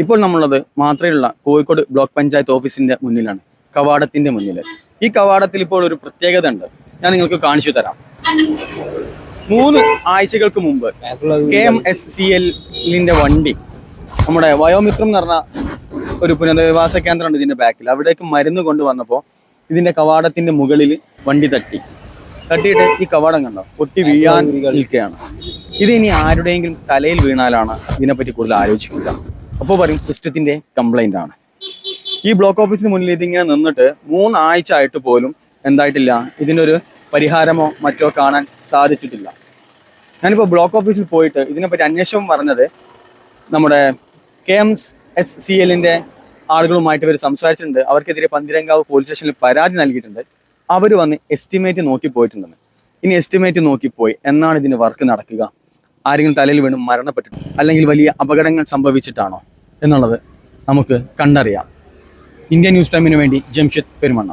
ഇപ്പോൾ നമ്മളുള്ളത് മാത്രമേയുള്ള കോഴിക്കോട് ബ്ലോക്ക് പഞ്ചായത്ത് ഓഫീസിന്റെ മുന്നിലാണ്, കവാടത്തിന്റെ മുന്നിൽ. ഈ കവാടത്തിൽ ഇപ്പോൾ ഒരു പ്രത്യേകത ഉണ്ട്, ഞാൻ നിങ്ങൾക്ക് കാണിച്ചു തരാം. 3 ആഴ്ചകൾക്ക് മുമ്പ് KMSCL വണ്ടി നമ്മുടെ വയോമിത്രം എന്ന് പറഞ്ഞ ഒരു പുനരധിവാസ കേന്ദ്രമുണ്ട് ഇതിന്റെ ബാക്കിൽ. അവിടേക്ക് മരുന്ന് കൊണ്ടുവന്നപ്പോൾ ഇതിന്റെ കവാടത്തിന്റെ മുകളിൽ വണ്ടി തട്ടിയിട്ട് ഈ കവാടം കണ്ടോ പൊട്ടി വീഴാൻ നിൽക്കുകയാണ്. ഇത് ഇനി ആരുടെയെങ്കിലും തലയിൽ വീണാലാണ് ഇതിനെപ്പറ്റി കൂടുതൽ ആലോചിക്കുക. അപ്പോൾ പറയും സിസ്റ്റത്തിന്റെ കംപ്ലൈന്റ് ആണ്. ഈ ബ്ലോക്ക് ഓഫീസിന് മുന്നിൽ ഇതിങ്ങനെ നിന്നിട്ട് 3 ആഴ്ച ആയിട്ട് പോലും എന്തായിട്ടില്ല, ഇതിനൊരു പരിഹാരമോ മറ്റോ കാണാൻ സാധിച്ചിട്ടില്ല. ഞാനിപ്പോൾ ബ്ലോക്ക് ഓഫീസിൽ പോയിട്ട് ഇതിനെപ്പറ്റി അന്വേഷണം പറഞ്ഞത് നമ്മുടെ KMSCL ആളുകളുമായിട്ട് ഇവർ സംസാരിച്ചിട്ടുണ്ട്. അവർക്കെതിരെ പന്തിരങ്കാവ് പോലീസ് സ്റ്റേഷനിൽ പരാതി നൽകിയിട്ടുണ്ട്. അവർ വന്ന് എസ്റ്റിമേറ്റ് നോക്കി പോയിട്ടുണ്ടെന്ന്. ഇനി എസ്റ്റിമേറ്റ് നോക്കിപ്പോയി എന്നാണ് ഇതിന് വർക്ക് നടക്കുക, ആരെങ്കിലും തലയിൽ വീണ് മരണപ്പെട്ടിട്ട് അല്ലെങ്കിൽ വലിയ അപകടങ്ങൾ സംഭവിച്ചിട്ടാണോ എന്നുള്ളത് നമുക്ക് കണ്ടറിയാം. ഇന്ത്യ ന്യൂസ് ടൈമിന് വേണ്ടി ജംഷിദ് പെരുമണ്ണ.